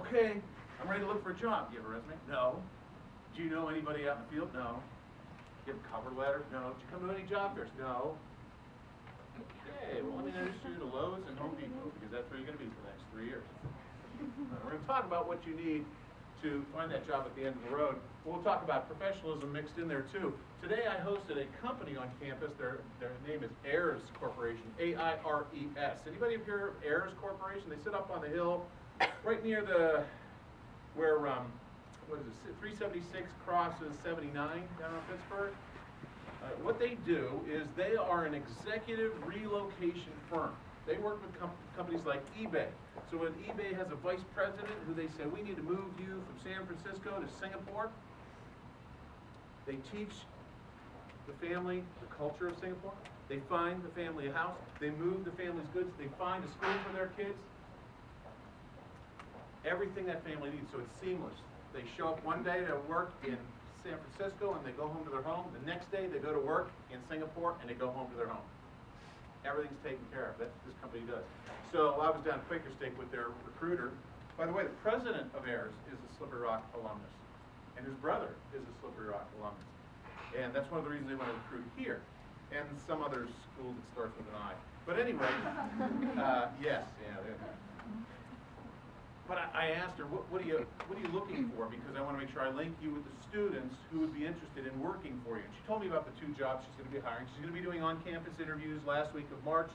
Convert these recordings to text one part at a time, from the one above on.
Okay, I'm ready to look for a job. Do you have a resume? No. Do you know anybody out in the field? No. Do you have a cover letter? No. Did you come to any job fairs? No. Okay, well, let me introduce you to Lowe's and Home Depot, because that's where you're going to be for the next 3 years. We're going to talk about what you need to find that job at the end of the road. We'll talk about professionalism mixed in there too. Today I hosted a company on campus. Their name is AIRS Corporation, A-I-R-E-S. Anybody have heard of AIRS Corporation? They sit up on the hill right near where, what is it, 376 crosses 79 down in Pittsburgh. What they do is they are an executive relocation firm. They work with companies like eBay. So when eBay has a vice president who they say, we need to move you from San Francisco to Singapore, they teach the family the culture of Singapore. They find the family a house. They move the family's goods. They find a school for their kids. Everything that family needs, so it's seamless. They show up one day to work in San Francisco and they go home to their home. The next day they go to work in Singapore and they go home to their home. Everything's taken care of. That's what this company does. So I was down at Quaker Steak with their recruiter. By the way, the president of AIRS is a Slippery Rock alumnus, and his brother is a Slippery Rock alumnus. And that's one of the reasons they want to recruit here, and some other school that starts with an I. But anyway, yes, yeah. But I asked her, what are you looking for? Because I want to make sure I link you with the students who would be interested in working for you. And she told me about the 2 jobs she's going to be hiring. She's going to be doing on-campus interviews last week of March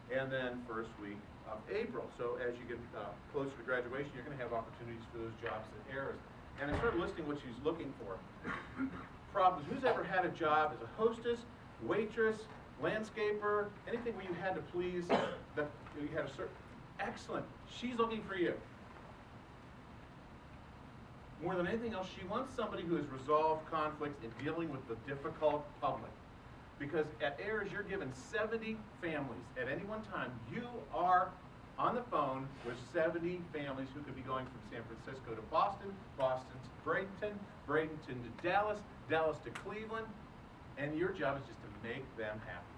and then first week of April. So as you get closer to graduation, you're going to have opportunities for those jobs at AIRS. And I started listing what she's looking for. Problems. Who's ever had a job as a hostess, waitress, landscaper, anything where you had to please, that you had a certain... Excellent. She's looking for you. More than anything else, she wants somebody who has resolved conflicts in dealing with the difficult public. Because at AIRS, you're given 70 families. At any one time, you are on the phone with 70 families who could be going from San Francisco to Boston, Boston to Bradenton, Bradenton to Dallas, Dallas to Cleveland, and your job is just to make them happy.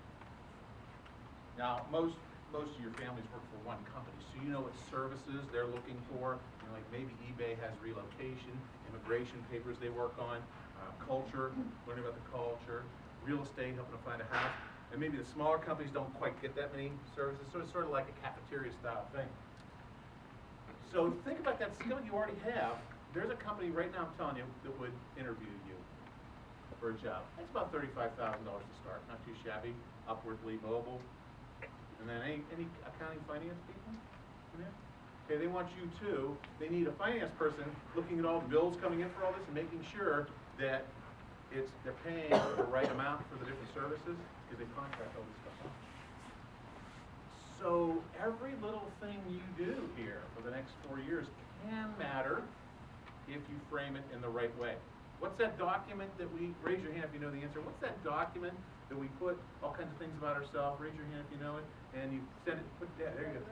Now, most of your families work for one company, so you know what services they're looking for. You know, like maybe eBay has relocation, immigration papers they work on, culture, learning about the culture, real estate, helping to find a house. And maybe the smaller companies don't quite get that many services, so it's sort of like a cafeteria style thing. So think about that skill you already have. There's a company right now, I'm telling you, that would interview you for a job. That's about $35,000 to start, not too shabby, upwardly mobile. And then any accounting, finance people? Yeah. Okay, they want you too. They need a finance person looking at all the bills coming in for all this and making sure that they're paying the right amount for the different services, because they contract all this stuff out. So every little thing you do here for the next 4 years can matter if you frame it in the right way. What's that document that we, raise your hand if you know the answer, what's that document that we put all kinds of things about ourselves, raise your hand if you know it, and you send it, put that, there you go.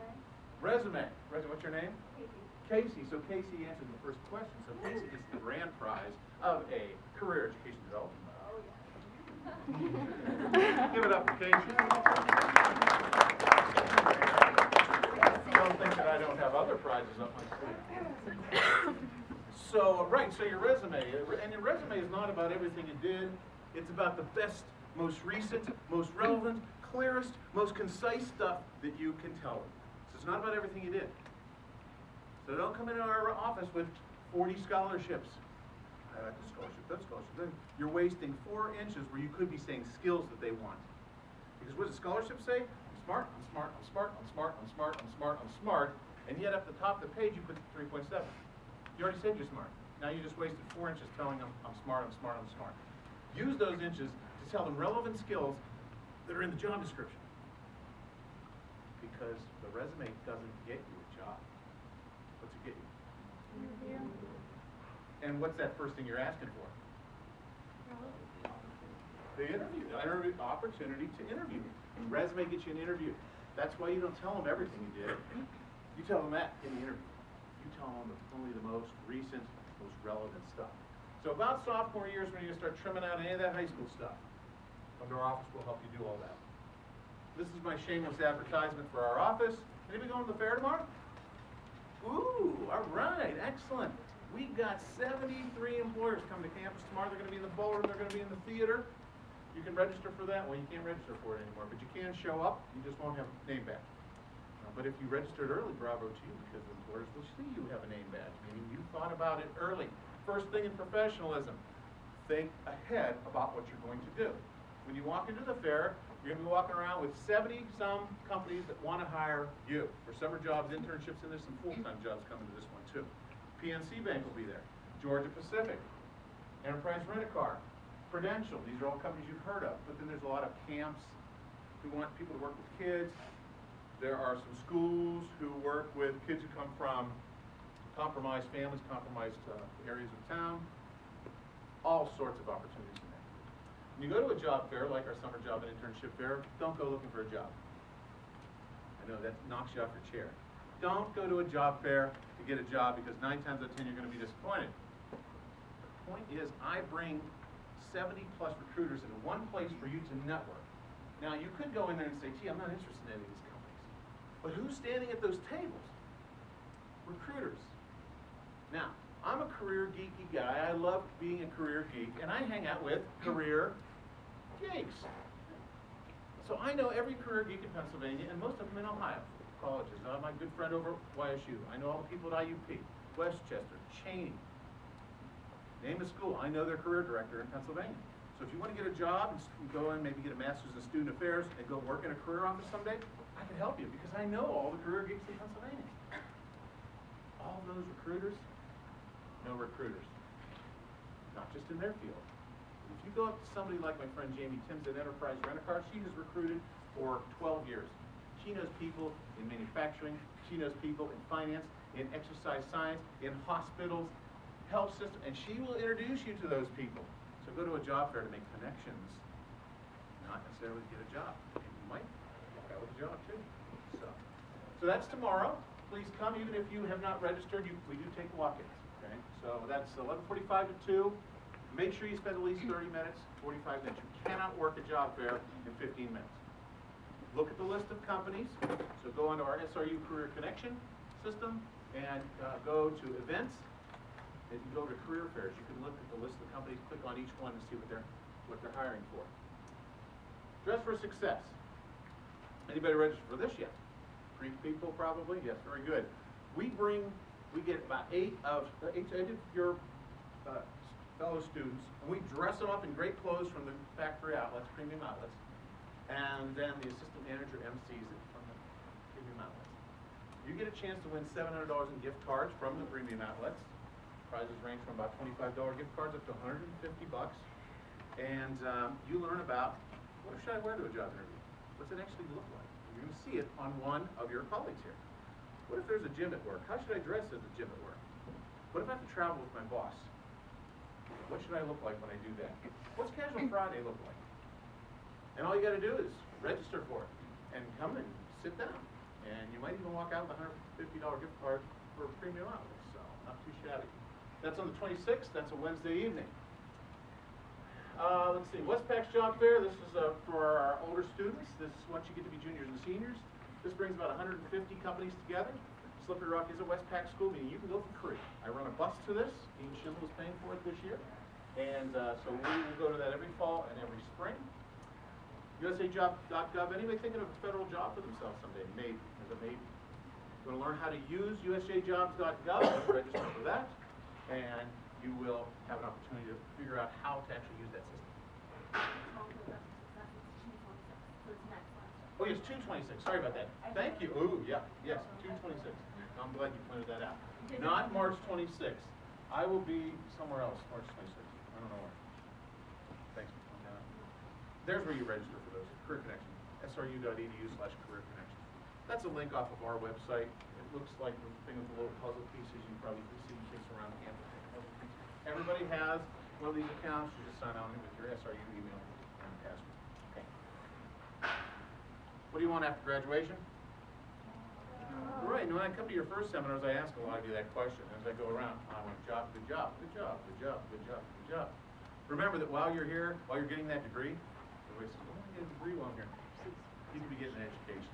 Resume. What's your name? Casey. So Casey answered the first question. So Casey gets the grand prize of a career education development. Oh, yeah. Give it up for Casey. Don't think that I don't have other prizes up my sleeve. So, right, so your resume. And your resume is not about everything you did. It's about the best, most recent, most relevant, clearest, most concise stuff that you can tell them. So it's not about everything you did. So don't come into our office with 40 scholarships. I like this scholarship, that scholarship. You're wasting 4 inches where you could be saying skills that they want. Because what does scholarship say? I'm smart, I'm smart, I'm smart, I'm smart, I'm smart, I'm smart, I'm smart. And yet up the top of the page you put 3.7. You already said you're smart. Now you just wasted 4 inches telling them I'm smart, I'm smart, I'm smart. Use those inches to tell them relevant skills that are in the job description. Because the resume doesn't get you a job. What's it get you? Interview. And what's that first thing you're asking for? The interview. Opportunity to interview. Resume gets you an interview. That's why you don't tell them everything you did. You tell them that in the interview. You tell them only the most recent, most relevant stuff. So about sophomore years when you're going to start trimming out any of that high school stuff, come to our office, we'll help you do all that. This is my shameless advertisement for our office. Anybody going to the fair tomorrow? Ooh, all right, excellent. We got 73 employers coming to campus tomorrow. They're going to be in the ballroom. They're going to be in the theater. You can register for that. Well, you can't register for it anymore, but you can show up. You just won't have a name badge. But if you registered early, bravo to you, because employers will see you have a name badge, meaning you thought about it early. First thing in professionalism, think ahead about what you're going to do. When you walk into the fair, you're going to be walking around with 70-some companies that want to hire you for summer jobs, internships, and there's some full-time jobs coming to this one too. PNC Bank will be there. Georgia Pacific, Enterprise Rent-A-Car, Prudential. These are all companies you've heard of. But then there's a lot of camps who want people to work with kids. There are some schools who work with kids who come from compromised families, compromised areas of town. All sorts of opportunities in there. When you go to a job fair, like our summer job and internship fair, don't go looking for a job. I know that knocks you off your chair. Don't go to a job fair to get a job, because 9 times out of 10 you're going to be disappointed. The point is, I bring 70-plus recruiters into one place for you to network. Now, you could go in there and say, gee, I'm not interested in any of these companies. But who's standing at those tables? Recruiters. Now, I'm a career geeky guy. I love being a career geek, and I hang out with career geeks. So I know every career geek in Pennsylvania, and most of them in Ohio colleges. My good friend over at YSU. I know all the people at IUP, Westchester, Cheney. Name a school. I know their career director in Pennsylvania. So if you want to get a job and go in, maybe get a master's in student affairs and go work in a career office someday, I can help you, because I know all the career geeks in Pennsylvania. All those recruiters, no recruiters. Not just in their field. If you go up to somebody like my friend Jamie Timms at Enterprise Rent-A-Car, she has recruited for 12 years. She knows people in manufacturing, she knows people in finance, in exercise science, in hospitals, health system, and she will introduce you to those people. So go to a job fair to make connections, not necessarily get a job. You might walk out with a job too. So that's tomorrow. Please come, even if you have not registered. We do take walk-ins. Okay. So that's 11:45 to 2. Make sure you spend at least 30 minutes, 45 minutes. You cannot work a job fair in 15 minutes. Look at the list of companies. So go onto our SRU Career Connection system and go to events. If you go to career fairs, you can look at the list of the companies, click on each one and see what they're hiring for. Dress for success. Anybody registered for this yet? 3 people probably? Yes, very good. We get about 8 of your fellow students, and we dress them up in great clothes from the factory outlets, premium outlets, and then the assistant manager MCs it from the premium outlets. You get a chance to win $700 in gift cards from the premium outlets. Prizes range from about $25 gift cards up to $150. And you learn about, what should I wear to a job interview? What's it actually look like? You're going to see it on one of your colleagues here. What if there's a gym at work? How should I dress at the gym at work? What if I have to travel with my boss? What should I look like when I do that? What's Casual Friday look like? And all you got to do is register for it and come and sit down. And you might even walk out with a $150 gift card for a premium outlet. So not too shabby. That's on the 26th. That's a Wednesday evening. Let's see, Westpac's Job Fair. This is for our older students. This is once you get to be juniors and seniors. This brings about 150 companies together. Slippery Rock is a Westpac school, meaning you can go for free. I run a bus to this. Dean Schindler is paying for it this year. And so we will go to that every fall and every spring. USAJobs.gov. Anybody thinking of a federal job for themselves someday? Maybe. There's a maybe. Going to learn how to use USAJobs.gov. Register for that. And you will have an opportunity to figure out how to actually use that system. Oh, yes, 226. Sorry about that. Thank you. Ooh, yeah, yes, 226. I'm glad you pointed that out. Not March 26th. I will be somewhere else March 26th. I don't know where. Thanks for pointing that out. There's where you register for those. Career Connection. sru.edu/career connection. That's a link off of our website. It looks like the thing with the little puzzle pieces. You probably see things around the campus. Everybody has one of these accounts. You just sign on with your SRU email and password. Okay. What do you want after graduation? Right. When I come to your first seminars, I ask a lot of you that question as I go around. I want a job, good job, good job, good job, good job, good job. Remember that while you're here, while you're getting that degree, everybody says, "Well, I get a degree while I'm here." You could be getting an education.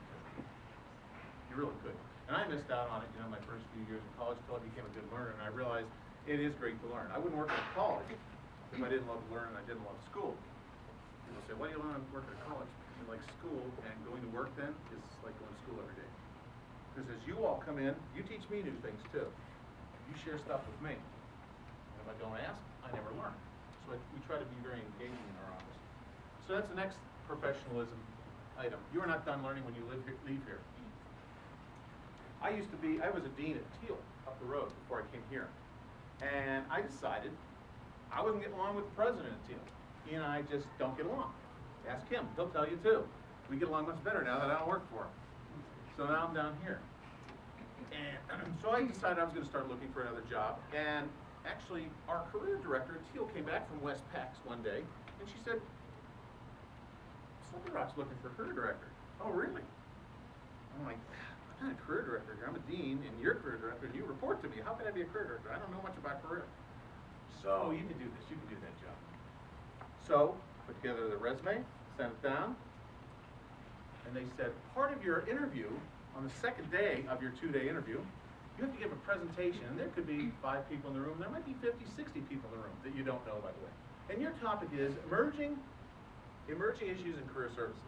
You really could. And I missed out on it, my first few years in college until I became a good learner, and I realized it is great to learn. I wouldn't work at a college if I didn't love to learn and I didn't love school. People say, why do you learn working at college? You like school, and going to work then is like going to school every day. Because as you all come in, you teach me new things too. You share stuff with me. And if I don't ask, I never learn. So we try to be very engaging in our office. So that's the next professionalism item. You are not done learning when you leave here. I was a dean at Teal up the road before I came here. And I decided I wasn't getting along with the president at Teal. He and I just don't get along. Ask him, he'll tell you too. We get along much better now that I don't work for him. So now I'm down here. And so I decided I was going to start looking for another job. And actually, our career director at Teal came back from West PAX one day, and she said, Slippery Rock's looking for a career director. Oh, really? I'm like, I'm not a career director here. I'm a dean, and you're a career director, and you report to me. How can I be a career director? I don't know much about career. So you can do this. You can do that job. So put together the resume, sent it down, and they said, part of your interview, on the second day of your 2-day interview, you have to give a presentation, and there could be 5 people in the room. There might be 50, 60 people in the room that you don't know, by the way. And your topic is emerging issues in career services.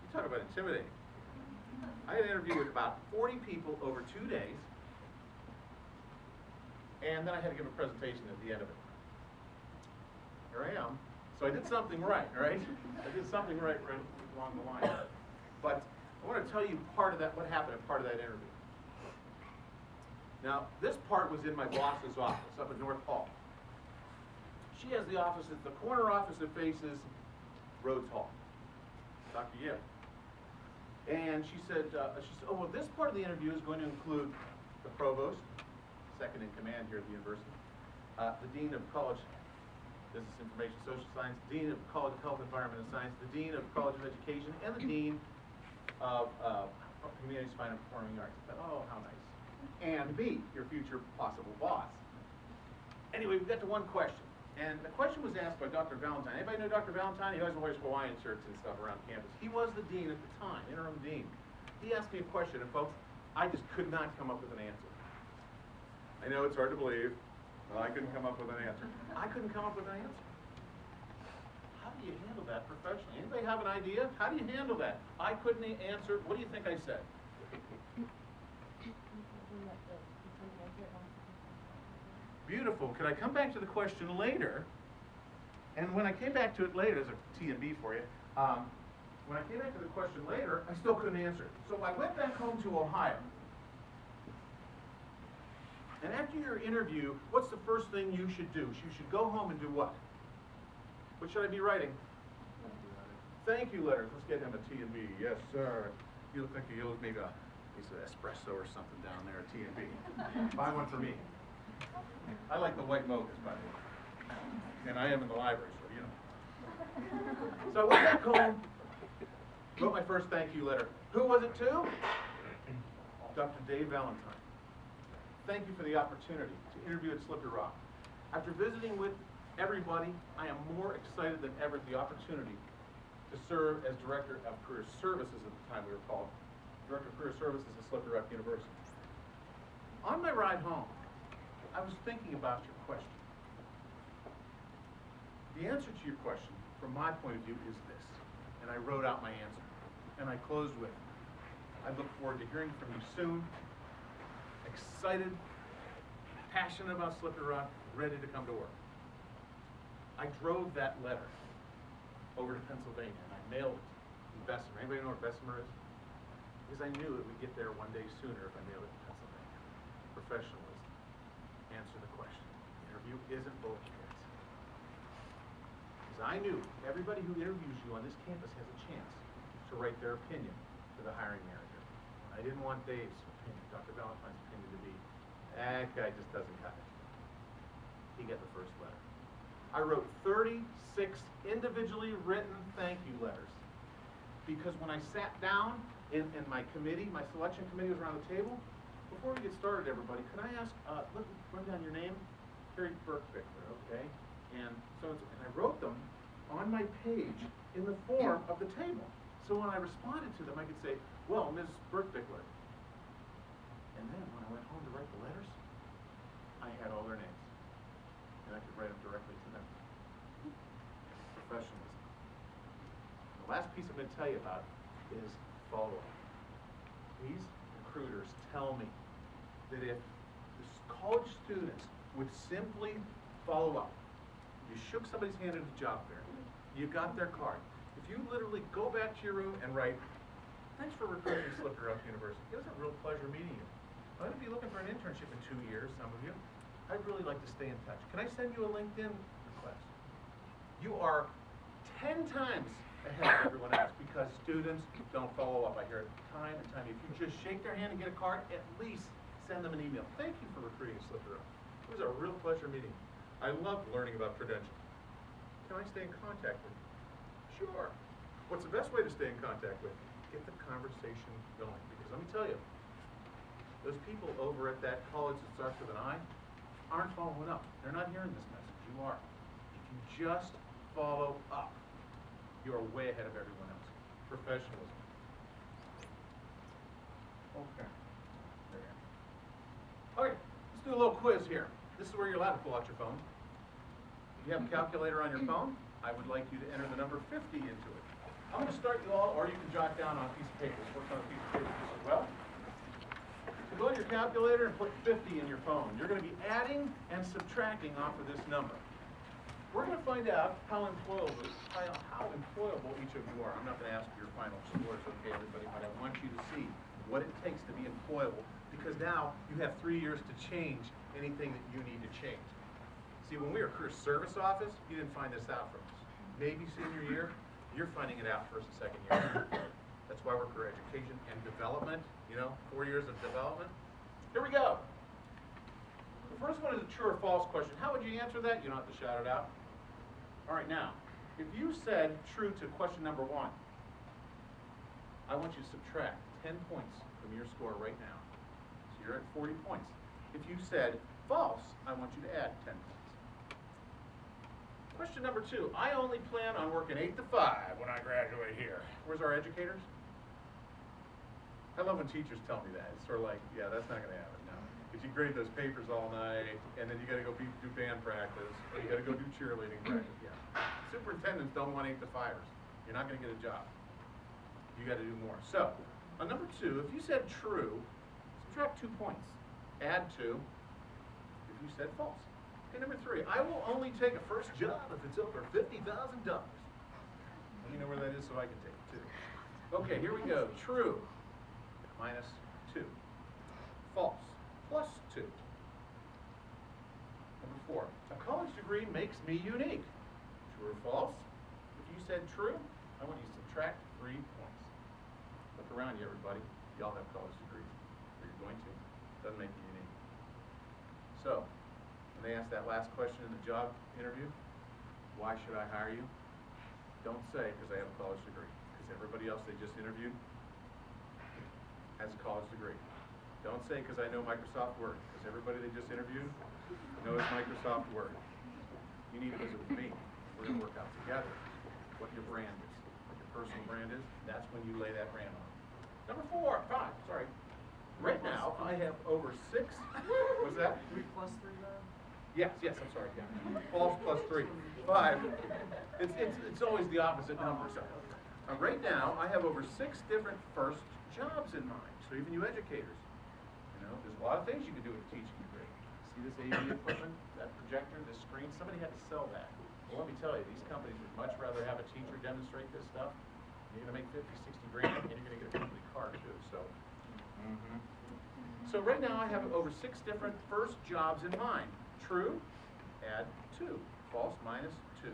You talk about intimidating. I had an interview with about 40 people over 2 days, and then I had to give a presentation at the end of it. Here I am. So I did something right, right? I did something right along the line. But I want to tell you part of that, what happened at part of that interview. Now, this part was in my boss's office up at North Hall. She has the office, it's the corner office that faces Rhodes Hall, Dr. Yale. And she said, oh, well, this part of the interview is going to include the provost, second in command here at the university, the dean of college business information social science, dean of college of health environment and science, the dean of college of education, and the dean of humanities, fine and performing arts. I thought, oh, how nice. And me, your future possible boss. Anyway, we got to one question. And the question was asked by Dr. Valentine. Anybody know Dr. Valentine? He always wears Hawaiian shirts and stuff around campus. He was the dean at the time, interim dean. He asked me a question, and folks, I just could not come up with an answer. I know it's hard to believe, but I couldn't come up with an answer. I couldn't come up with an answer. How do you handle that professionally? Anybody have an idea? How do you handle that? I couldn't answer. What do you think I said? Beautiful. Could I come back to the question later? And when I came back to it later, there's a T and B for you. When I came back to the question later, I still couldn't answer it. So I went back home to Ohio. And after your interview, what's the first thing you should do? You should go home and do what? What should I be writing? Thank you letters. Let's get him a T and B. Yes, sir. You look like you look maybe a piece of espresso or something down there, a T and B. Buy one for me. I like the white mochas, by the way. And I am in the library, so you know. So I went back home, wrote my first thank you letter. Who was it to? Dr. Dave Valentine. Thank you for the opportunity to interview at Slippery Rock. After visiting with everybody, I am more excited than ever at the opportunity to serve as Director of Career Services at the time we were called. Director of Career Services at Slippery Rock University. On my ride home, I was thinking about your question. The answer to your question, from my point of view, is this. And I wrote out my answer. And I closed with, I look forward to hearing from you soon. Excited, passionate about Slippery Rock, ready to come to work. I drove that letter over to Pennsylvania, and I mailed it to Bessemer. Anybody know where Bessemer is? Because I knew it would get there one day sooner if I mailed it to Pennsylvania. Professionalism. Answer the question. The interview isn't bullshit. Because I knew everybody who interviews you on this campus has a chance to write their opinion to the hiring manager. I didn't want Dave's opinion, Dr. Valentine's opinion, to be, that guy just doesn't cut it. He got the first letter. I wrote 36 individually written thank you letters. Because when I sat down in my committee, my selection committee was around the table, before we get started, everybody, can I ask, run down your name? Terry Burkvickler, okay? And so I wrote them on my page in the form of the table. So when I responded to them, I could say, well, Ms. Berkbickler. And then when I went home to write the letters, I had all their names. And I could write them directly to them. Professionalism. The last piece I'm going to tell you about is follow-up. These recruiters tell me that if the college students would simply follow up, you shook somebody's hand at a job fair, you got their card. If you literally go back to your room and write, thanks for recruiting Slipper Up University. It was a real pleasure meeting you. I'm going to be looking for an internship in 2 years, some of you. I'd really like to stay in touch. Can I send you a LinkedIn request? You are 10 times ahead of everyone else because students don't follow up. I hear it time and time. If you just shake their hand and get a card, at least send them an email. Thank you for recruiting Slipper Up. It was a real pleasure meeting. I loved learning about credentials. Can I stay in contact with you? Sure. What's the best way to stay in contact with you? Get the conversation going. Because let me tell you, those people over at that college that starts with an I aren't following up. They're not hearing this message. You are. If you just follow up, you are way ahead of everyone else. Professionalism. Okay. There you go. Okay, let's do a little quiz here. This is where you're allowed to pull out your phone. If you have a calculator on your phone, I would like you to enter the number 50 into it. I'm going to start you all, or you can jot down on a piece of paper. Let's work on a piece of paper as well. So go to your calculator and put 50 in your phone. You're going to be adding and subtracting off of this number. We're going to find out how employable each of you are. I'm not going to ask for your final scores, okay, everybody, but I want you to see what it takes to be employable, because now you have 3 years to change anything that you need to change. See, when we were career service office, you didn't find this out from us. Maybe senior year, you're finding it out first and second year. That's why we're career education and development, 4 years of development. Here we go. The first one is a true or false question. How would you answer that? You don't have to shout it out. All right, now, if you said true to question number 1, I want you to subtract 10 points from your score right now. So you're at 40 points. If you said false, I want you to add 10 points. Question number 2, I only plan on working 8 to 5 when I graduate here. Where's our educators? I love when teachers tell me that. It's sort of like, yeah, that's not going to happen now. Because you grade those papers all night, and then you got to go do band practice, or you got to go do cheerleading practice. Yeah. Superintendents don't want 8 to 5ers. You're not going to get a job. You got to do more. So, on number 2, if you said true, subtract 2 points. Add 2 if you said false. Okay, number 3, I will only take a first job if it's over $50,000. Let me know where that is so I can take it too. Okay, here we go. True, minus 2. False, plus 2. Number 4, a college degree makes me unique. True or false? If you said true, I want you to subtract 3 points. Look around you, everybody. Y'all have college degrees, or you're going to. Doesn't make you unique. So, when they ask that last question in the job interview, why should I hire you? Don't say because I have a college degree, because everybody else they just interviewed has a college degree. Don't say because I know Microsoft Word, because everybody they just interviewed knows Microsoft Word. You need to visit with me. We're going to work out together what your brand is, what your personal brand is. That's when you lay that brand on. Number 5, sorry. Right now, I have over 6, what's that? 3 plus 3 then? Yes, I'm sorry, yeah. False plus 3. 5. It's always the opposite number. So, right now, I have over 6 different first jobs in mind. So even you educators, there's a lot of things you can do with a teaching degree. See this AV equipment, that projector, this screen? Somebody had to sell that. Well, let me tell you, these companies would much rather have a teacher demonstrate this stuff. You're going to make 50, 60 grand, and you're going to get a company car too. So right now I have over 6 different first jobs in mind. True, add 2. False, minus 2.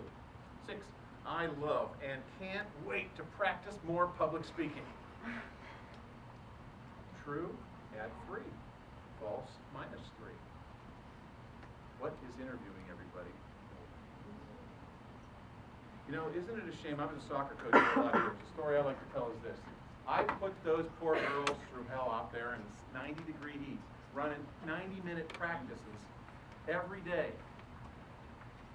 6, I love and can't wait to practice more public speaking. True, add 3. False, minus 3. What is interviewing, everybody? Isn't it a shame? I was a soccer coach for a lot of years. The story I like to tell is this. I put those poor girls through hell out there in 90-degree heat, running 90-minute practices every day.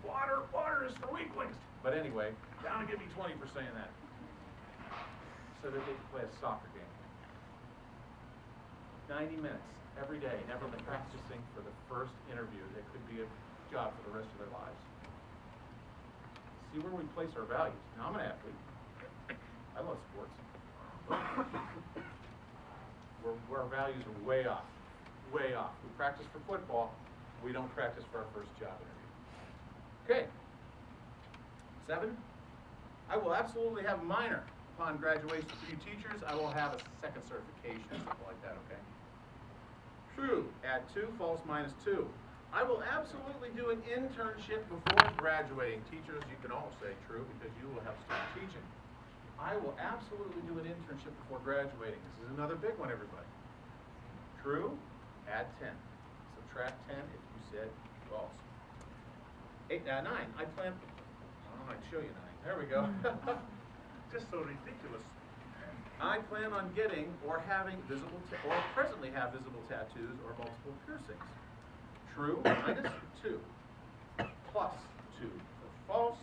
Water is for weaklings. But anyway, down to give me 20 for saying that. so that they can play a soccer game. 90 minutes every day, never practicing for the first interview that could be a job for the rest of their lives. See where we place our values. Now, I'm an athlete. I love sports. Where our values are way off. Way off. We practice for football. We don't practice for our first job interview. Okay. 7, I will absolutely have a minor upon graduation. For you teachers, I will have a second certification or something like that, okay? True, add 2, false minus 2. I will absolutely do an internship before graduating. Teachers, you can all say true because you will have student teaching. I will absolutely do an internship before graduating. This is another big one, everybody. True, add 10. Subtract 10 if you said false. 9, I plan, I might show you 9. There we go. Just so ridiculous. I plan on getting or having visible, or presently have visible tattoos or multiple piercings. True, minus 2. Plus 2. For false,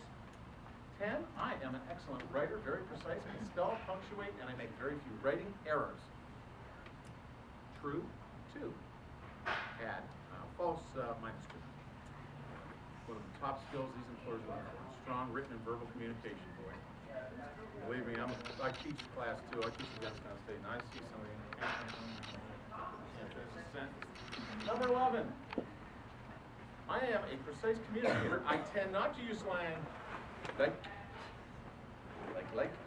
10. I am an excellent writer, very precise. I can spell, punctuate, and I make very few writing errors. True, 2. Add false, minus 2. One of the top skills these employers look for: strong written and verbal communication, boy. Believe me, I teach class too. I teach against Penn State, and I see some of you. Can't finish a sentence. Number 11. I am a precise communicator. I tend not to use slang. Like,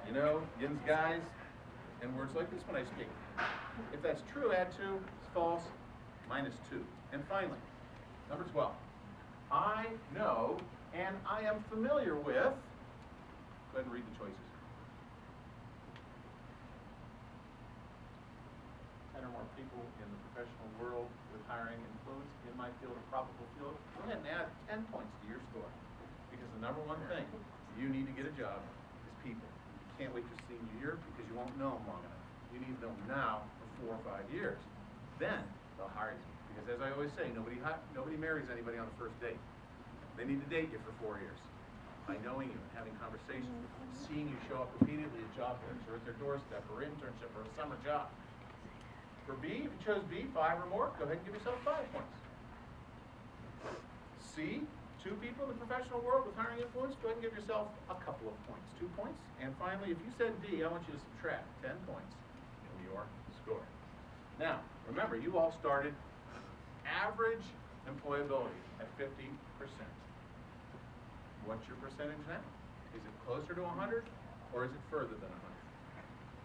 you know, yins guys, and words like this when I speak. If that's true, add 2. It's false, minus 2. And finally, number 12. I know and I am familiar with. Go ahead and read the choices. 10 or more people in the professional world with hiring influence in my field or probable field. Go ahead and add 10 points to your score. Because the number one thing you need to get a job is people. You can't wait your senior year because you won't know them long enough. You need to know them now for 4 or 5 years. Then they'll hire you. Because as I always say, nobody marries anybody on the first date. They need to date you for 4 years. By knowing you and having conversations with them, seeing you show up repeatedly at job fairs or at their doorstep or internship or a summer job. For B, if you chose B, 5 or more, go ahead and give yourself 5 points. C, 2 people in the professional world with hiring influence, go ahead and give yourself a couple of points, 2 points. And finally, if you said D, I want you to subtract 10 points from your score. Now, remember, you all started average employability at 50%. What's your percentage now? Is it closer to 100 or is it further than 100?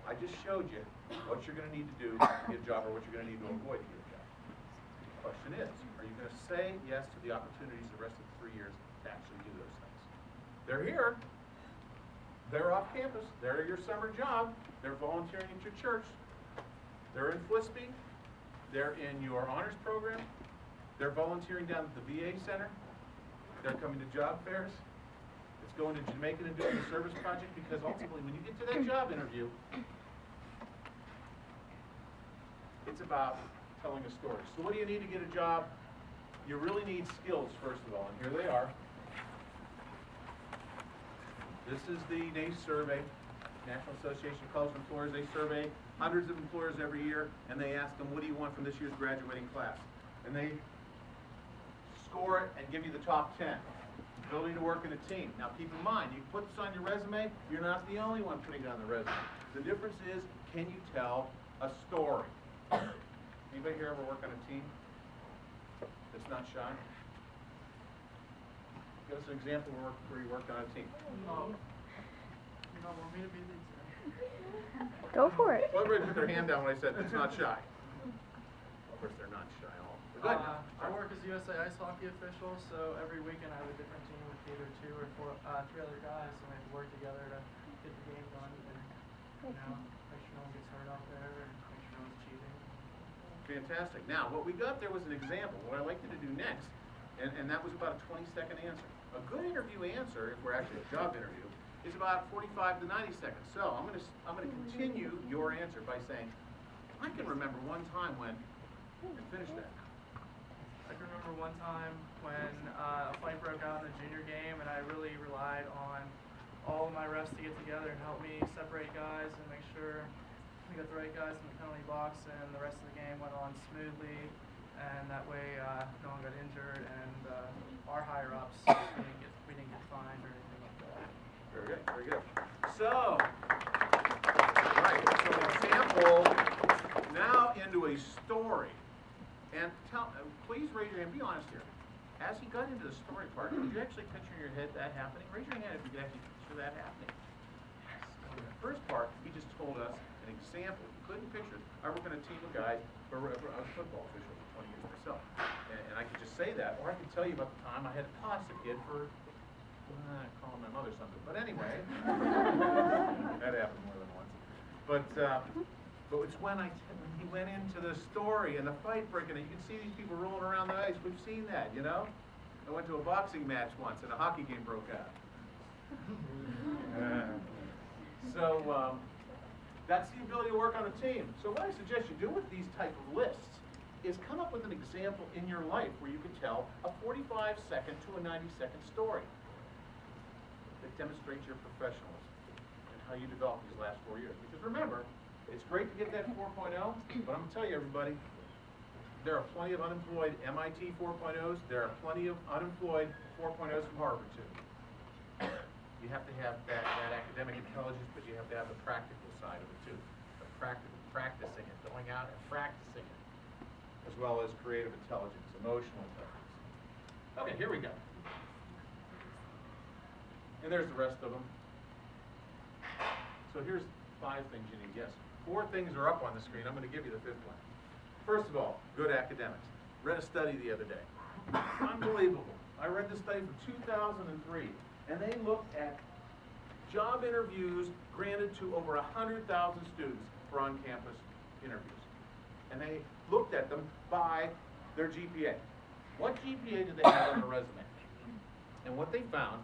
I just showed you what you're going to need to do to get a job or what you're going to need to avoid to get a job. The question is, are you going to say yes to the opportunities the rest of the 3 years to actually do those things? They're here. They're off campus. They're your summer job. They're volunteering at your church. They're in FLSP. They're in your honors program. They're volunteering down at the VA center. They're coming to job fairs. It's going to Jamaica and doing a service project, because ultimately when you get to that job interview, it's about telling a story. So what do you need to get a job? You really need skills, first of all, and here they are. This is the NACE survey, National Association of College Employers. They survey hundreds of employers every year, and they ask them, what do you want from this year's graduating class? And they score it and give you the top 10. Ability to work in a team. Now keep in mind, you put this on your resume, you're not the only one putting it on the resume. The difference is, can you tell a story? Anybody here ever work on a team that's not shy? Give us an example where you worked on a team. You don't want me to be the example? Go for it. Well, everybody put their hand down when I said it's not shy. Of course, they're not shy at all. I work as USA Ice Hockey official, so every weekend I have a different team with either 2 or 3 other guys, and we work together to get the game done and, make sure no one gets hurt out there and make sure no one's cheating. Fantastic. Now, what we got there was an example. What I'd like you to do next, and that was about a 20-second answer. A good interview answer, if we're actually a job interview, is about 45 to 90 seconds. So I'm going to continue your answer by saying, I can remember one time when, and finish that. I can remember one time when a fight broke out in the junior game, and I really relied on all of my refs to get together and help me separate guys and make sure we got the right guys in the penalty box and the rest of the game went on smoothly, and that way no one got injured, and our higher ups we didn't get fined or anything like that. Very good, very good. So, right, so example, now into a story. And please raise your hand, be honest here. As he got into the story part, did you actually picture in your head that happening? Raise your hand if you could actually picture that happening. Yes. In the first part, he just told us an example. You couldn't picture it. I work on a team of guys, I was a football official for 20 years myself. And I could just say that, or I could tell you about the time I had to toss a kid for calling my mother something. But anyway, that happened more than once. But it's when he went into the story and the fight breaking, and you can see these people rolling around the ice. We've seen that, you know? I went to a boxing match once and a hockey game broke out. So that's the ability to work on a team. So what I suggest you do with these type of lists is come up with an example in your life where you could tell a 45-second to a 90-second story that demonstrates your professionalism and how you developed these last 4 years. Because remember, it's great to get that 4.0, but I'm going to tell you, everybody, there are plenty of unemployed MIT 4.0s. There are plenty of unemployed 4.0s from Harvard, too. You have to have that academic intelligence, but you have to have the practical side of it, too. The practicing it, going out and practicing it, as well as creative intelligence, emotional intelligence. Okay, here we go. And there's the rest of them. So here's 5 things you need. Yes, 4 things are up on the screen. I'm going to give you the 5th one. First of all, good academics. Read a study the other day. Unbelievable. I read this study from 2003, and they looked at job interviews granted to over 100,000 students for on-campus interviews. And they looked at them by their GPA. What GPA did they have on their resume? And what they found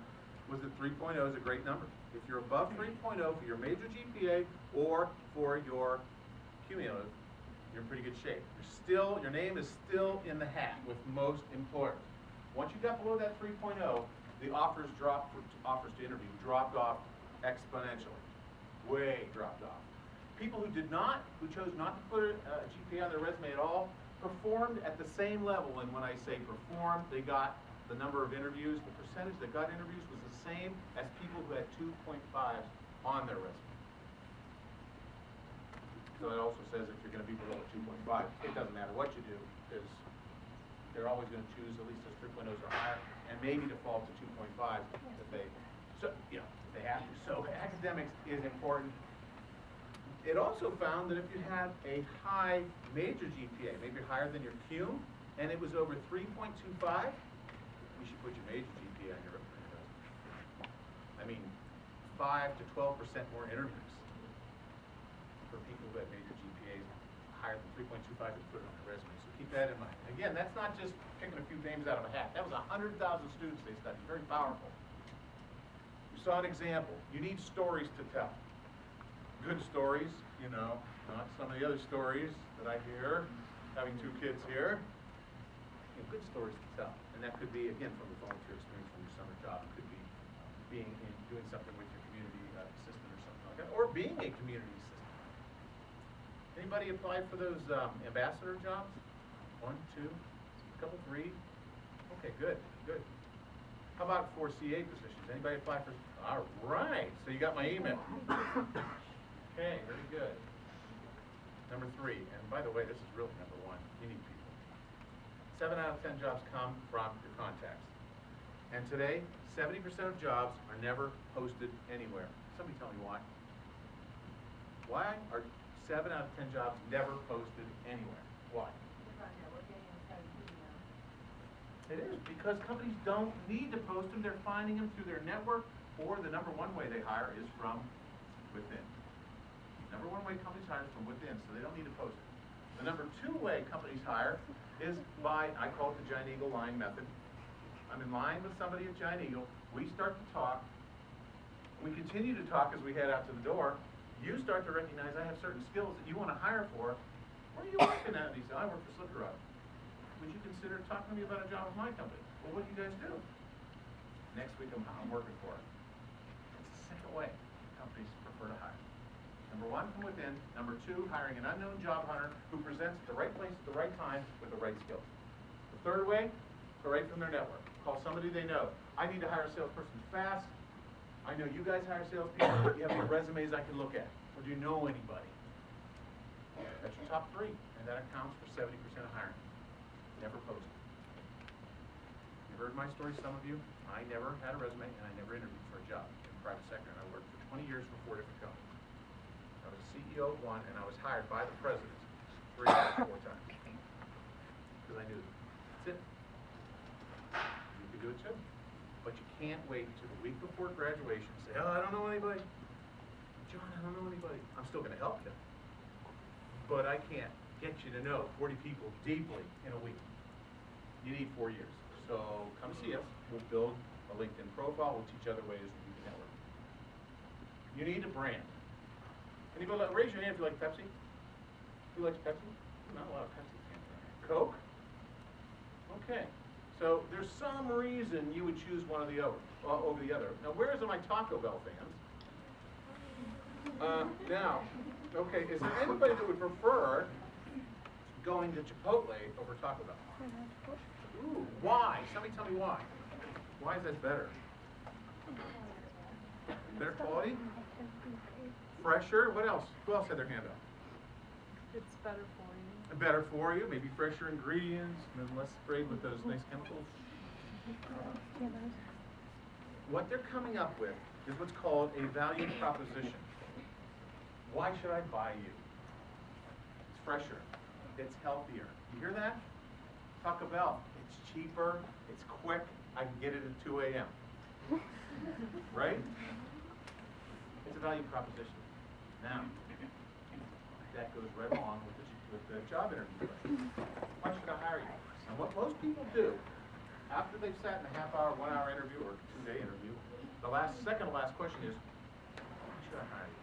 was that 3.0 is a great number. If you're above 3.0 for your major GPA or for your cumulative, you're in pretty good shape. Your name is still in the hat with most employers. Once you got below that 3.0, the offers to interview dropped off exponentially. Way dropped off. People who chose not to put a GPA on their resume at all, performed at the same level. And when I say performed, they got the number of interviews, the percentage that got interviews was the same as people who had 2.5s on their resume. So it also says if you're going to be below a 2.5, it doesn't matter what you do, because they're always going to choose at least those 3.0s or higher, and maybe default to 2.5s if they have to. So academics is important. It also found that if you have a high major GPA, maybe higher than your cum, and it was over 3.25, you should put your major GPA on your resume. I mean, 5 to 12% more interviews for people who have major GPAs higher than 3.25 to put it on their resume. So keep that in mind. Again, that's not just picking a few names out of a hat. That was 100,000 students they studied. Very powerful. You saw an example. You need stories to tell. Good stories, not some of the other stories that I hear, having 2 kids here. Good stories to tell. And that could be, again, from the volunteer experience from your summer job. It could be doing something with your community assistant or something like that, or being a community assistant. Anybody apply for those ambassador jobs? 1, 2, a couple, 3? Okay, good. How about for CA positions? Anybody apply for? All right, so you got my email. Okay, very good. Number 3, and by the way, this is really number 1. You need people. 7 out of 10 jobs come from your contacts. And today, 70% of jobs are never posted anywhere. Somebody tell me why. Why are 7 out of 10 jobs never posted anywhere? Why? It is because companies don't need to post them. They're finding them through their network, or the number 1 way they hire is from within. Number 1 way companies hire is from within, so they don't need to post it. The number 2 way companies hire is by, I call it the Giant Eagle line method. I'm in line with somebody at Giant Eagle. We start to talk. We continue to talk as we head out to the door. You start to recognize I have certain skills that you want to hire for. Where are you working at? He said, I work for Slipper Rod. Would you consider talking to me about a job with my company? Well, what do you guys do? Next week I'm working for it. It's the second way companies prefer to hire. Number one, from within. Number two, hiring an unknown job hunter who presents at the right place at the right time with the right skills. The third way, go right from their network. Call somebody they know. I need to hire a salesperson fast. I know you guys hire salespeople. You have any resumes I can look at? Or do you know anybody? That's your top three, and that accounts for 70% of hiring. Never posted. You've heard my story, some of you. I never had a resume, and I never interviewed for a job in the private sector, and I worked for 20 years for 4 different companies. I was a CEO of one, and I was hired by the president 3 or 4 times. Because I knew that's it. You could do it too. But you can't wait until the week before graduation and say, oh, I don't know anybody. John, I don't know anybody. I'm still going to help you. But I can't get you to know 40 people deeply in a week. You need 4 years. So come see us. We'll build a LinkedIn profile. We'll teach other ways that you can network. You need a brand. Anybody, raise your hand if you like Pepsi. Who likes Pepsi? Not a lot of Pepsi fans around here. Coke? Okay. So there's some reason you would choose one of the over the other. Now, where is my Taco Bell fans? Now, okay, is there anybody that would prefer going to Chipotle over Taco Bell? Ooh, why? Somebody tell me why. Why is that better? Better quality? Fresher? What else? Who else had their hand up? It's better for you. Better for you, maybe fresher ingredients, and less sprayed with those nice chemicals. What they're coming up with is what's called a value proposition. Why should I buy you? It's fresher. It's healthier. You hear that? Taco Bell. It's cheaper. It's quick. I can get it at 2 a.m. Right? It's a value proposition. Now, that goes right along with the job interview question. Why should I hire you? And what most people do, after they've sat in a half-hour, 1-hour interview, or 2-day interview, the second to last question is, why should I hire you?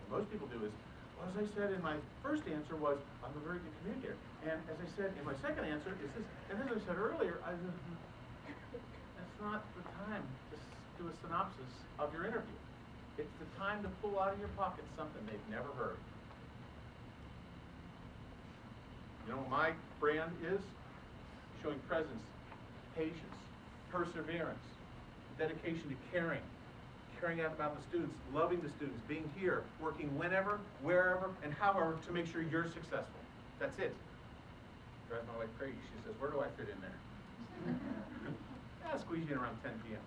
What most people do is, well, as I said in my first answer was, I'm a very good communicator. And as I said in my second answer is this, and as I said earlier, that's not the time to do a synopsis of your interview. It's the time to pull out of your pocket something they've never heard. You know what my brand is? Showing presence, patience, perseverance, dedication to caring out about the students, loving the students, being here, working whenever, wherever, and however to make sure you're successful. That's it. Drives my wife crazy. She says, where do I fit in there? I'll squeeze you in around 10 p.m.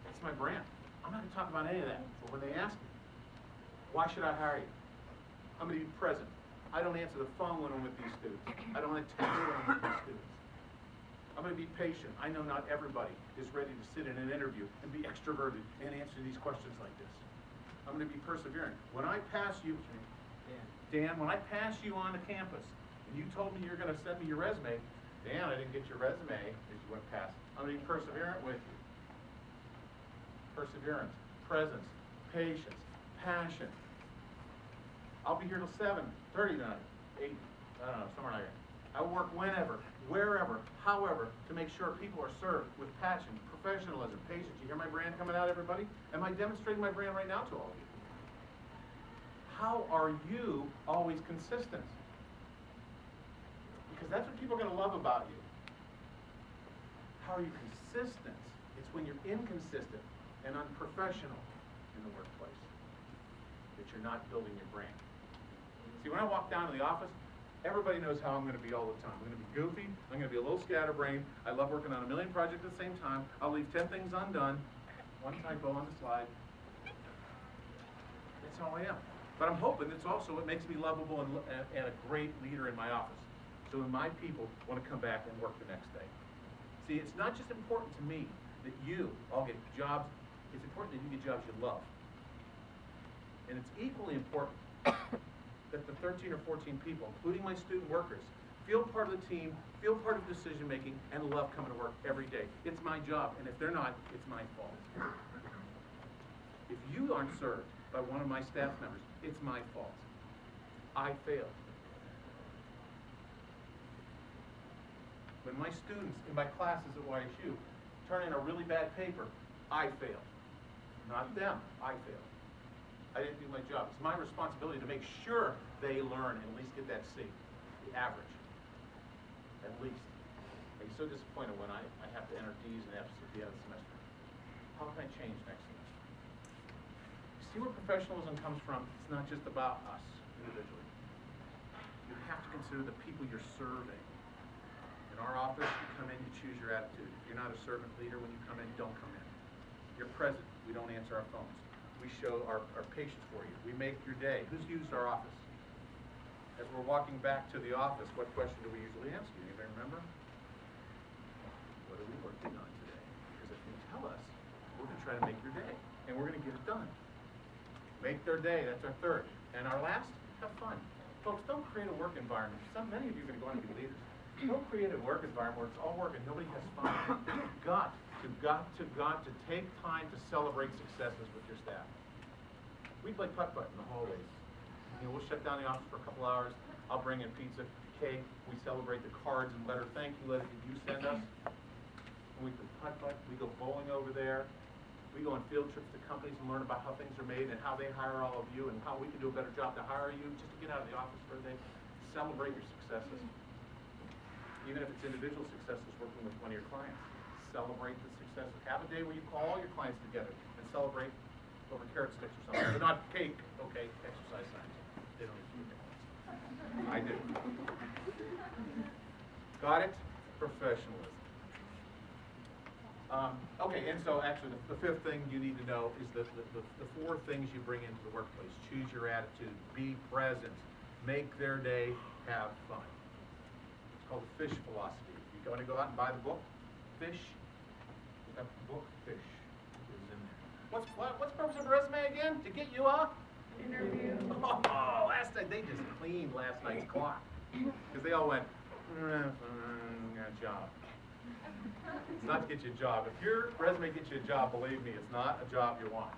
That's my brand. I'm not going to talk about any of that. But when they ask me, why should I hire you? I'm going to be present. I don't answer the phone when I'm with these students. I don't attend when I'm with these students. I'm going to be patient. I know not everybody is ready to sit in an interview and be extroverted and answer these questions like this. I'm going to be persevering. When I pass you, Dan, when I pass you on the campus and you told me you're going to send me your resume, Dan, I didn't get your resume as you went past. I'm going to be perseverant with you. Perseverance, presence, patience, passion. I'll be here till 7:30 tonight, 8, I don't know, somewhere like that. I will work whenever, wherever, however, to make sure people are served with passion, professionalism, patience. You hear my brand coming out, everybody? Am I demonstrating my brand right now to all of you? How are you always consistent? Because that's what people are going to love about you. How are you consistent? It's when you're inconsistent and unprofessional in the workplace that you're not building your brand. See, when I walk down to the office, everybody knows how I'm going to be all the time. I'm going to be goofy. I'm going to be a little scatterbrained. I love working on a million projects at the same time. I'll leave 10 things undone. One typo on the slide. That's how I am. But I'm hoping it's also what makes me lovable and a great leader in my office. So when my people want to come back and work the next day. See, it's not just important to me that you all get jobs. It's important that you get jobs you love. And it's equally important that the 13 or 14 people, including my student workers, feel part of the team, feel part of decision making, and love coming to work every day. It's my job, and if they're not, it's my fault. If you aren't served by one of my staff members, it's my fault. I failed. When my students in my classes at YSU turn in a really bad paper, I failed. Not them, I failed. I didn't do my job. It's my responsibility to make sure they learn and at least get that C, the average, at least. I'm so disappointed when I have to enter D's and F's at the end of the semester. How can I change next semester? See where professionalism comes from? It's not just about us individually. You have to consider the people you're serving. In our office, you come in, you choose your attitude. If you're not a servant leader, when you come in, don't come in. You're present. We don't answer our phones. We show our patience for you. We make your day. Who's used our office? As we're walking back to the office, what question do we usually ask you? Anybody remember? What are we working on today? Because if you tell us, we're going to try to make your day. And we're going to get it done. Make their day. That's our third. And our last, have fun. Folks, don't create a work environment. Many of you are going to go on to be leaders. Don't create a work environment where it's all work and nobody has fun. You've got to take time to celebrate successes with your staff. We play putt-putt in the hallways. We'll shut down the office for a couple hours. I'll bring in pizza, cake. We celebrate the cards and thank you letters that you send us. And we play putt-putt. We go bowling over there. We go on field trips to companies and learn about how things are made and how they hire all of you and how we can do a better job to hire you just to get out of the office for a day. Celebrate your successes. Even if it's individual successes working with one of your clients. Celebrate the successes. Have a day where you call all your clients together and celebrate over carrot sticks or something. But not cake, okay, exercise signs. They don't eat it. I do. Got it? Professionalism. Okay, and so actually the fifth thing you need to know is the four things you bring into the workplace. Choose your attitude, be present, make their day, have fun. It's called the fish philosophy. If you want to go out and buy the book, Fish, that book, Fish, is in there. What's the purpose of a resume again? To get you a? Interview. Oh, last night, they just cleaned last night's clock. Because they all went, job. It's not to get you a job. If your resume gets you a job, believe me, it's not a job you want.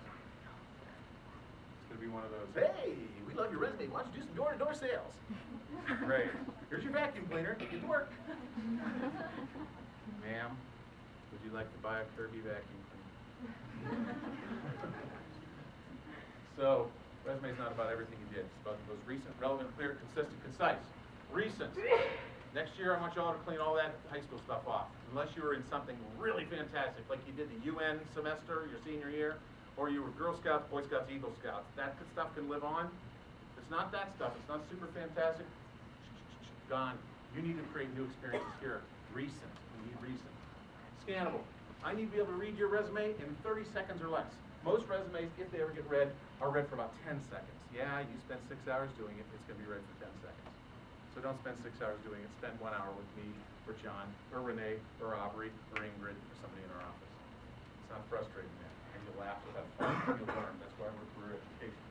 It's going to be one of those, hey, we love your resume. Why don't you do some door-to-door sales? Great. Here's your vacuum cleaner. Get to work. Ma'am, would you like to buy a Kirby vacuum cleaner? So, resume is not about everything you did. It's about the most recent, relevant, clear, consistent, concise. Recent. Next year, I want you all to clean all that high school stuff off. Unless you were in something really fantastic, like you did the UN semester your senior year, or you were Girl Scouts, Boy Scouts, Eagle Scouts. That stuff can live on. If it's not that stuff, it's not super fantastic, gone. You need to create new experiences here. Recent. We need recent. Scannable. I need to be able to read your resume in 30 seconds or less. Most resumes, if they ever get read, are read for about 10 seconds. Yeah, you spend 6 hours doing it, it's going to be read for 10 seconds. So don't spend 6 hours doing it. Spend 1 hour with me, or John, or Renee, or Aubrey, or Ingrid, or somebody in our office. It's not frustrating, man. And you'll laugh, you'll have fun, and you'll learn. That's why we're career education.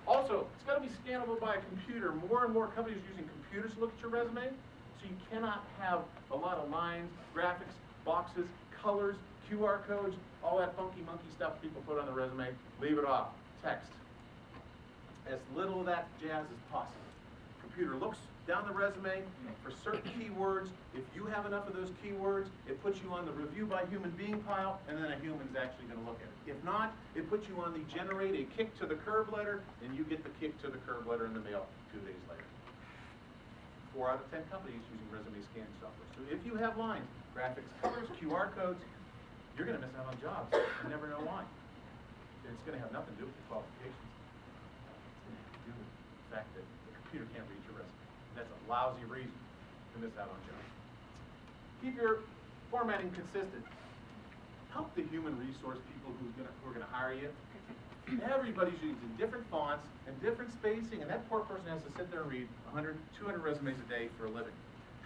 Also, it's got to be scannable by a computer. More and more companies are using computers to look at your resume, so you cannot have a lot of lines, graphics, boxes, colors, QR codes, all that funky monkey stuff people put on the resume. Leave it off. Text. As little of that jazz as possible. Computer looks down the resume for certain keywords. If you have enough of those keywords, it puts you on the review by human being pile, and then a human's actually going to look at it. If not, it puts you on the generate a kick to the curb letter, and you get the kick to the curb letter in the mail 2 days later. 4 out of 10 companies using resume scanning software. So if you have lines, graphics, colors, QR codes, you're going to miss out on jobs and never know why. And it's going to have nothing to do with your qualifications. It's going to have to do with the fact that the computer can't read your resume. That's a lousy reason to miss out on jobs. Keep your formatting consistent. Help the human resource people who are going to hire you. Everybody's using different fonts and different spacing, and that poor person has to sit there and read 100, 200 resumes a day for a living.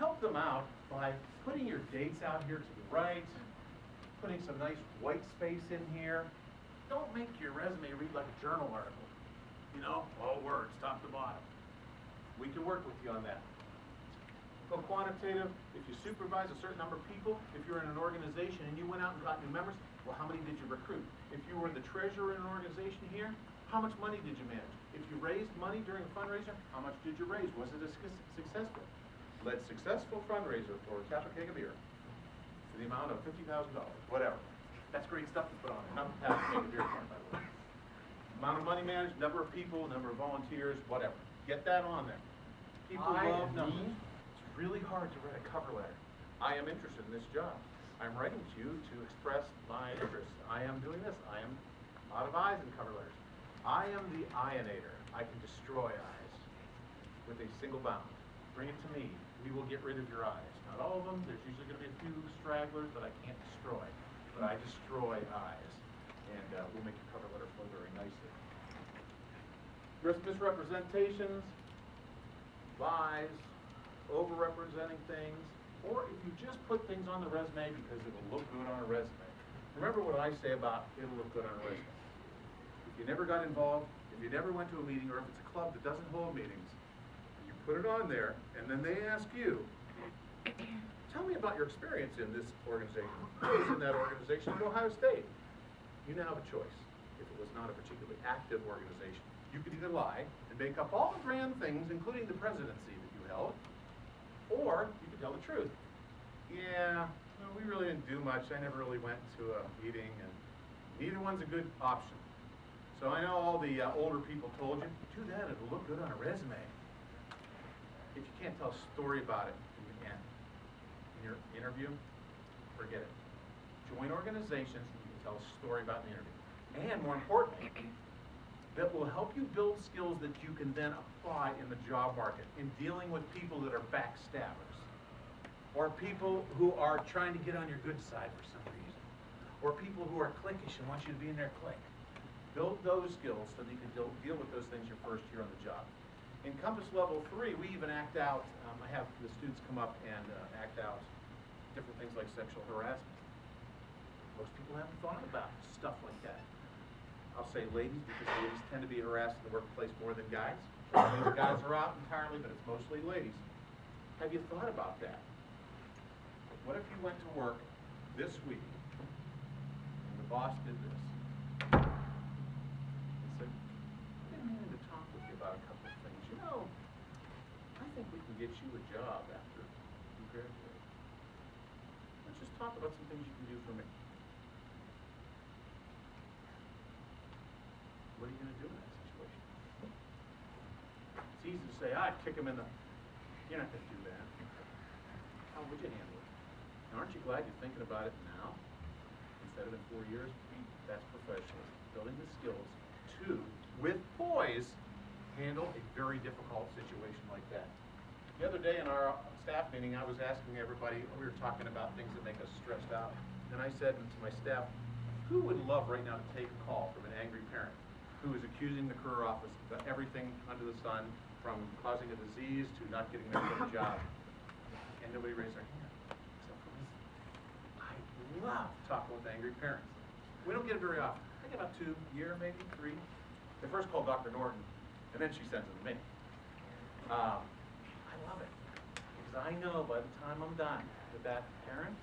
Help them out by putting your dates out here to the right, putting some nice white space in here. Don't make your resume read like a journal article. You know, all words, top to bottom. We can work with you on that. Go quantitative. If you supervise a certain number of people, if you're in an organization and you went out and got new members, well, how many did you recruit? If you were the treasurer in an organization here, how much money did you manage? If you raised money during a fundraiser, how much did you raise? Was it successful? Led successful fundraiser for a Catholic keg of beer for the amount of $50,000, whatever. That's great stuff to put on there. Not to make a beer card, by the way. Amount of money managed, number of people, number of volunteers, whatever. Get that on there. People love numbers. It's really hard to write a cover letter. I am interested in this job. I'm writing to you to express my interest. I am doing this. I am a lot of I's in cover letters. I am the ionator. I can destroy I's with a single bound. Bring it to me. We will get rid of your I's. Not all of them. There's usually going to be a few stragglers that I can't destroy. But I destroy I's. And we'll make your cover letter flow very nicely. Misrepresentations, lies, overrepresenting things, or if you just put things on the resume because it will look good on a resume. Remember what I say about it'll look good on a resume. If you never got involved, if you never went to a meeting, or if it's a club that doesn't hold meetings, you put it on there, and then they ask you, tell me about your experience in this organization. I was in that organization at Ohio State. You now have a choice. If it was not a particularly active organization, you could either lie and make up all the grand things, including the presidency that you held, or you could tell the truth. Yeah, well, we really didn't do much. I never really went to a meeting, and neither one's a good option. So I know all the older people told you, do that, it'll look good on a resume. If you can't tell a story about it in your interview, forget it. Join organizations and you can tell a story about the interview. And more importantly, that will help you build skills that you can then apply in the job market in dealing with people that are backstabbers, or people who are trying to get on your good side for some reason, or people who are cliquish and want you to be in their clique. Build those skills so that you can deal with those things your first year on the job. In Compass Level 3, we even act out, I have the students come up and act out different things like sexual harassment. Most people haven't thought about stuff like that. I'll say ladies because ladies tend to be harassed in the workplace more than guys. The guys are out entirely, but it's mostly ladies. Have you thought about that? What if you went to work this week and the boss did this? And said, I've been meaning to talk with you about a couple of things. You know, I think we can get you a job after you graduate. Let's just talk about some things you can do for me. What are you going to do in that situation? It's easy to say, I'd kick him in the... You're not going to do that. How would you handle it? And aren't you glad you're thinking about it now instead of in 4 years? That's professionalism. Building the skills to, with poise, handle a very difficult situation like that. The other day in our staff meeting, I was asking everybody, we were talking about things that make us stressed out. And I said to my staff, who would love right now to take a call from an angry parent who is accusing the career office of everything under the sun, from causing a disease to not getting their good job? And nobody raised their hand, except for me. I love talking with angry parents. We don't get it very often. I get about 2 a year, maybe 3. They first call Dr. Norton, and then she sends them to me. I love it, because I know by the time I'm done with that parent,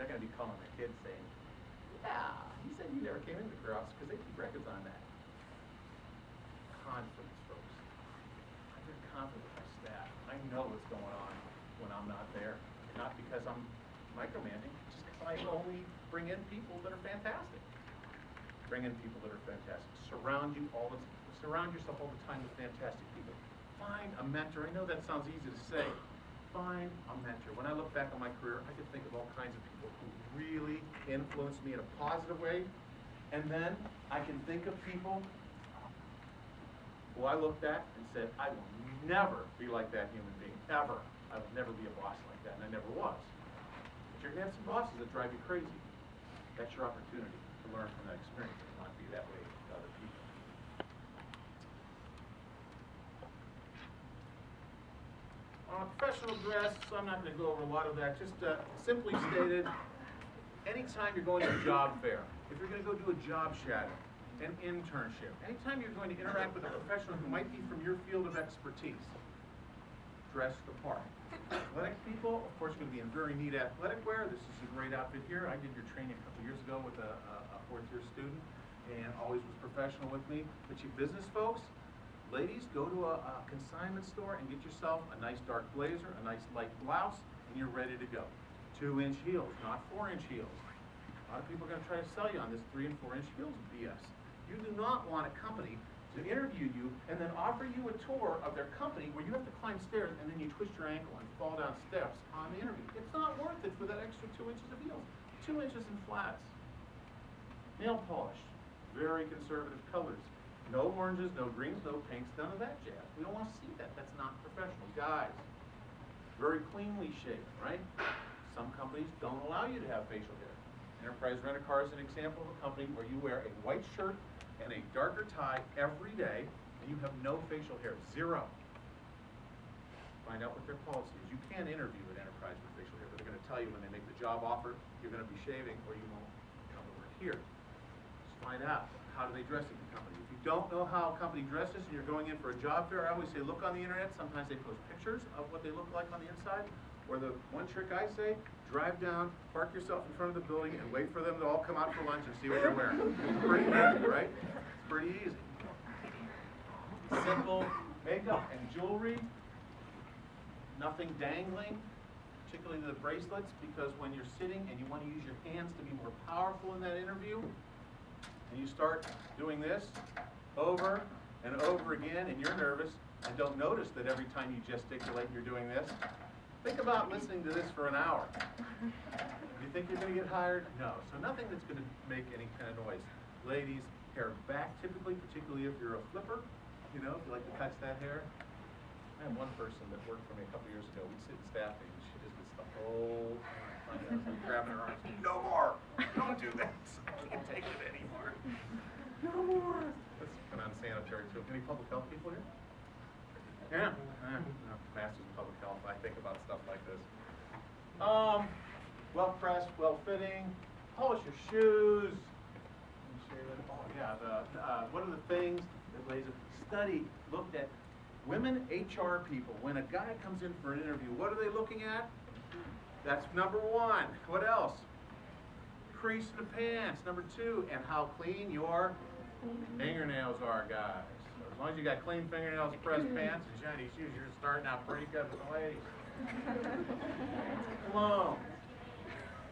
they're going to be calling their kids saying, yeah, he said you never came into the career office because they keep records on that. Confidence, folks. I'm very confident with my staff. I know what's going on when I'm not there. Not because I'm micromanaging, just because I only bring in people that are fantastic. Bring in people that are fantastic. Surround yourself all the time with fantastic people. Find a mentor. I know that sounds easy to say. Find a mentor. When I look back on my career, I could think of all kinds of people who really influenced me in a positive way. And then I can think of people who I looked at and said, I will never be like that human being, ever. I will never be a boss like that, and I never was. But you're going to have some bosses that drive you crazy. That's your opportunity to learn from that experience and not be that way to other people. Professional dress, I'm not going to go over a lot of that. Just simply stated, anytime you're going to a job fair, if you're going to go do a job shadow, an internship, anytime you're going to interact with a professional who might be from your field of expertise, dress the part. Athletic people, of course, are going to be in very neat athletic wear. This is a great outfit here. I did your training a couple years ago with a fourth-year student, and always was professional with me. But you business folks, ladies, go to a consignment store and get yourself a nice dark blazer, a nice light blouse, and you're ready to go. 2-inch heels, not 4-inch heels. A lot of people are going to try to sell you on this 3 and 4 inch heels BS. You do not want a company to interview you and then offer you a tour of their company where you have to climb stairs and then you twist your ankle and fall down steps on the interview. It's not worth it for that extra 2 inches of heels. 2 inches in flats. Nail polish, very conservative colors. No oranges, no greens, no pinks, none of that jazz. We don't want to see that. That's not professional. Guys, very cleanly shaven, right? Some companies don't allow you to have facial hair. Enterprise Rent-A-Car is an example of a company where you wear a white shirt and a darker tie every day, and you have no facial hair, 0. Find out what their policy is. You can't interview at Enterprise with facial hair, but they're going to tell you when they make the job offer, you're going to be shaving or you won't come to work here. Just find out, how do they dress at the company. If you don't know how a company dresses and you're going in for a job fair, I always say look on the internet. Sometimes they post pictures of what they look like on the inside. Or the one trick I say, drive down, park yourself in front of the building, and wait for them to all come out for lunch and see what you're wearing. It's pretty easy, right? It's pretty easy. Simple makeup and jewelry. Nothing dangling, particularly the bracelets, because when you're sitting and you want to use your hands to be more powerful in that interview, and you start doing this over and over again, and you're nervous, and don't notice that every time you gesticulate you're doing this, think about listening to this for an hour. You think you're going to get hired? No. So nothing that's going to make any kind of noise. Ladies, hair back typically, particularly if you're a flipper, you know, if you like to touch that hair. I had one person that worked for me a couple years ago. We'd sit in staff meetings, and she just gets the whole time grabbing her arms. No more! Don't do that. I can't take it anymore. No more! That's kind of unsanitary too. Any public health people here? Yeah, no, masters in public health. I think about stuff like this. Well pressed, well fitting. Polish your shoes. Let me show you that. Oh yeah, what are the things that ladies studied, looked at? Women HR people. When a guy comes in for an interview, what are they looking at? That's number 1. What else? Crease in the pants. Number 2, and how clean your fingernails are, guys. As long as you got clean fingernails, pressed pants, and shiny shoes, you're starting out pretty good with the ladies. Cologne.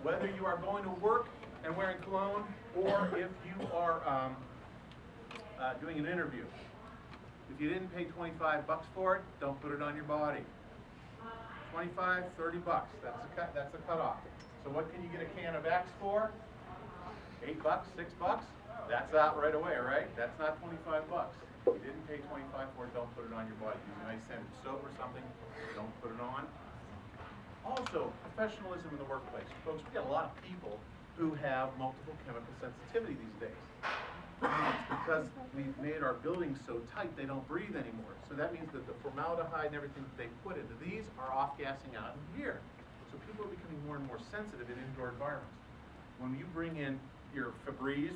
Whether you are going to work and wearing cologne, or if you are doing an interview. If you didn't pay $25 for it, don't put it on your body. 25, 30 bucks. That's a cutoff. So what can you get a can of Axe for? $8, $6? That's out right away, right? That's not 25 bucks. If you didn't pay 25 for it, don't put it on your body. Use a nice scented soap or something. Don't put it on. Also, professionalism in the workplace. Folks, we got a lot of people who have multiple chemical sensitivity these days. It's because we've made our buildings so tight they don't breathe anymore. So that means that the formaldehyde and everything that they put into these are off-gassing out in here. So people are becoming more and more sensitive in indoor environments. When you bring in your Febreze,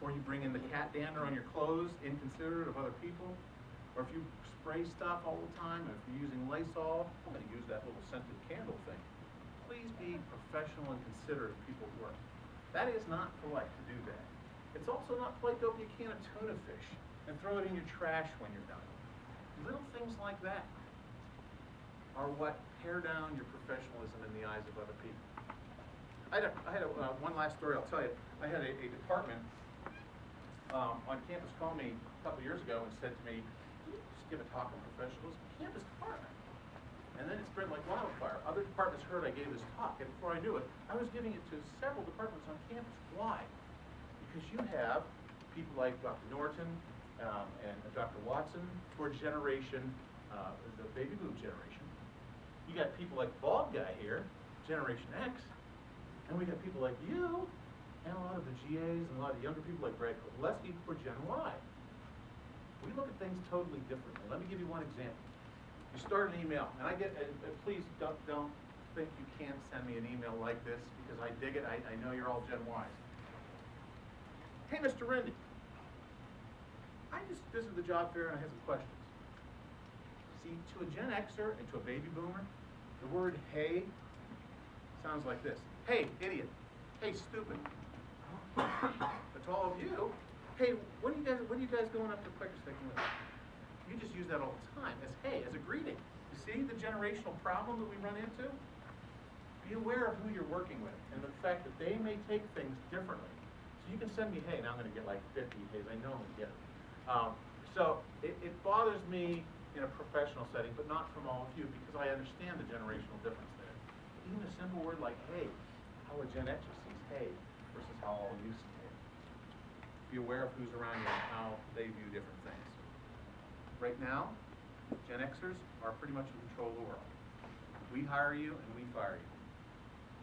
or you bring in the cat dander on your clothes, inconsiderate of other people, or if you spray stuff all the time, if you're using Lysol, I'm going to use that little scented candle thing. Please be professional and considerate of people's work. That is not polite to do that. It's also not polite to open a can of tuna fish and throw it in your trash when you're done. Little things like that are what tear down your professionalism in the eyes of other people. I had one last story I'll tell you. I had a department on campus call me a couple years ago and said to me, just give a talk on professionalism. Campus department. And then it spread like wildfire. Other departments heard I gave this talk, and before I knew it, I was giving it to several departments on campus. Why? Because you have people like Dr. Norton and Dr. Watson, for generation, the baby boom generation. You got people like bald guy here, Generation X, and we got people like you, and a lot of the GAs, and a lot of younger people like Brad Koleski for Gen Y. We look at things totally differently. Let me give you one example. You start an email, and I get, please don't think you can't send me an email like this, because I dig it. I know you're all Gen Ys. Hey, Mr. Rindy, I just visited the job fair and I have some questions. See, to a Gen Xer and to a baby boomer, the word hey sounds like this. Hey, idiot. Hey, stupid. But to all of you, hey, when are you guys going up to Quaker Sticking with? You just use that all the time as hey, as a greeting. You see the generational problem that we run into? be aware of who you're working with and the fact that they may take things differently. So you can send me, hey, now I'm going to get like 50 Hays. I know I'm going to get it. So it bothers me in a professional setting, but not from all of you, because I understand the generational difference there. Even a simple word like hey, how a Gen Xer sees hey versus how all you see hey. Be aware of who's around you and how they view different things. Right now, Gen Xers are pretty much in control of the world. We hire you and we fire you.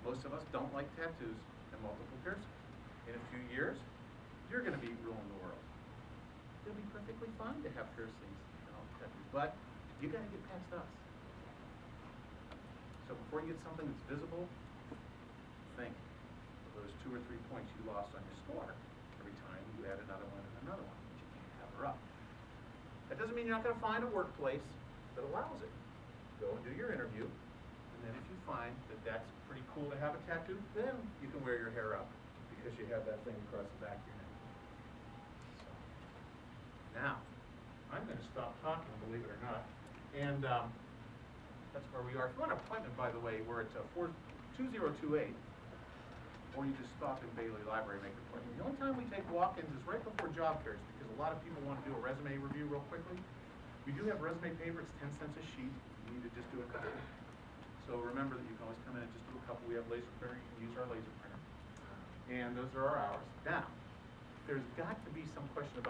Most of us don't like tattoos and multiple piercings. In a few years, you're going to be ruling the world. It'll be perfectly fine to have piercings and all tattoos, but you got to get past us. So before you get something that's visible, think of those 2 or 3 points you lost on your score every time you add another one and another one, but you can't have her up. That doesn't mean you're not going to find a workplace that allows it. Go and do your interview, and then if you find that that's pretty cool to have a tattoo, then you can wear your hair up because you have that thing across the back of your neck. So, now, I'm going to stop talking, believe it or not, and that's where we are. If you want an appointment, by the way, we're at 2028, or you just stop in Bailey Library and make an appointment. The only time we take walk-ins is right before job fairs, because a lot of people want to do a resume review real quickly. We do have resume paper, it's 10 cents a sheet. You need to just do a couple. So remember that you can always come in and just do a couple. We have laser printer, you can use our laser printer. And those are our hours. Now, there's got to be some question about